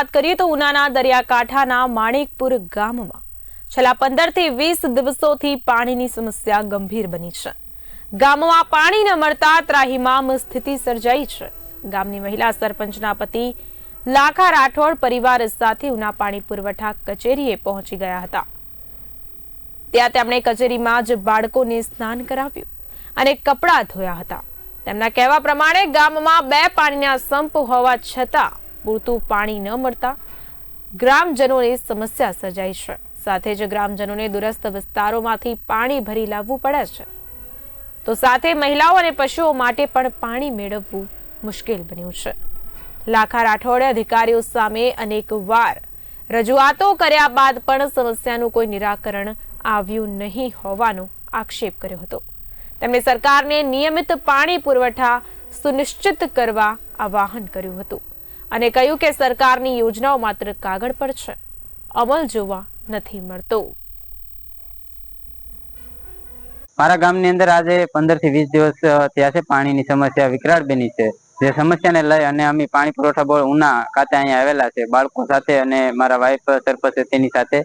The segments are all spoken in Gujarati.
વાત કરીએ તો ઉનાના દરિયાકાંઠાના માણેકપુર ગામમાં છેલ્લા 15 થી 20 દિવસોથી પાણીની સમસ્યા ગંભીર બની છે। ગામમાં પાણી ન મળતા ત્રાહિમામ સ્થિતિ સર્જાઈ છે। ગામની મહિલા સરપંચના પતિ લાખા રાઠોડ પરિવાર સાથે ઉના પાણી પુરવઠા કચેરીએ પહોંચી ગયા હતા। ત્યાં તેમણે કચેરીમાં જ બાળકોને સ્નાન કરાવ્યું અને કપડાં ધોયા હતા। તેમના કહેવા પ્રમાણે ગામમાં 2 પાણીના સંપ હોવા છતાં પૂરતું પાણી ન મળતા ગ્રામજનોને સમસ્યા સર્જાઈ છે। સાથે જ ગ્રામજનોને દૂરસ્થ વિસ્તારોમાંથી પાણી ભરી લાવવું પડે છે, તો સાથે મહિલાઓ અને પશુઓ માટે પણ પાણી મેળવવું મુશ્કેલ બન્યું છે। લાખા રાઠોડે અધિકારીઓ સામે અનેકવાર રજૂઆતો કર્યા બાદ પણ સમસ્યાનું કોઈ નિરાકરણ આવ્યું નહીં હોવાનો આક્ષેપ કર્યો હતો। તેમણે સરકારને નિયમિત પાણી પુરવઠા સુનિશ્ચિત કરવા આહવાન કર્યું હતું અને કહ્યું કે સરકારની યોજનાઓ માત્ર કાગળ પર છે, અમલ જોવા નથી મળતો। મારા ગામની અંદર આજે 15 થી 20 દિવસ થયા છે। પાણીની સમસ્યા વિકરાળ બની છે। જે સમસ્યાને લઈ અને અમે પાણી પુરવઠા બોર્ડ ઉના ખાતે અહીંયા આવેલા છે, બાળકો સાથે અને મારા વાઇફ સરપંચ તેની સાથે,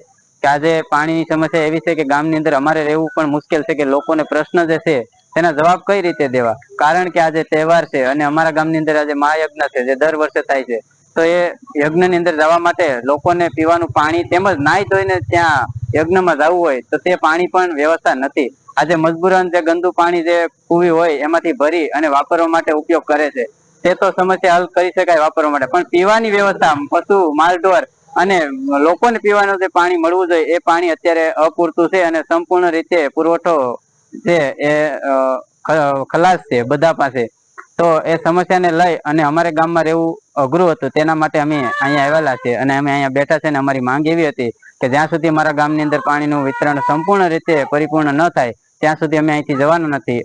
કે આજે પાણીની સમસ્યા એવી છે કે ગામની અંદર અમારે રહેવું પણ મુશ્કેલ છે કે લોકોને પ્રશ્ન જે છે તેના જવાબ કઈ રીતે દેવા। કારણ કે આજે તહેવાર છે અને અમારા ગામની અંદર આજે મહાયજ્ઞ છે જે દર વર્ષે થાય છે, તો એ યજ્ઞની અંદર જવા માટે લોકોને પીવાનું પાણી તેમજ નાહી ધોઈને ત્યાં યજ્ઞમાં જવું હોય તો તે પાણી પણ વ્યવસ્થા નથી। આજે મજબૂરન જે ગંદુ પાણી જે કુવી હોય એમાંથી ભરી અને વાપરવા માટે ઉપયોગ કરે છે, તે તો સમસ્યા હલ કરી શકાય વાપરવા માટે, પણ પીવાની વ્યવસ્થા પશુ માલઢોર અને લોકોને પીવાનું જે પાણી મળવું જોઈએ એ પાણી અત્યારે અપૂરતું છે અને સંપૂર્ણ રીતે પુરવઠો છે એ ખલાસ છે બધા પાસે। તો એ સમસ્યાને લઈ અને અમારે ગામમાં રહેવું અઘરું હતું, તેના માટે અમે અહીંયા આવેલા છે અને અમે અહીંયા બેઠા છે। અને અમારી માંગ એવી હતી કે જ્યાં સુધી મારા ગામની અંદર પાણીનું વિતરણ સંપૂર્ણ રીતે પરિપૂર્ણ ન થાય ત્યાં સુધી અમે અહીંથી જવાના નથી।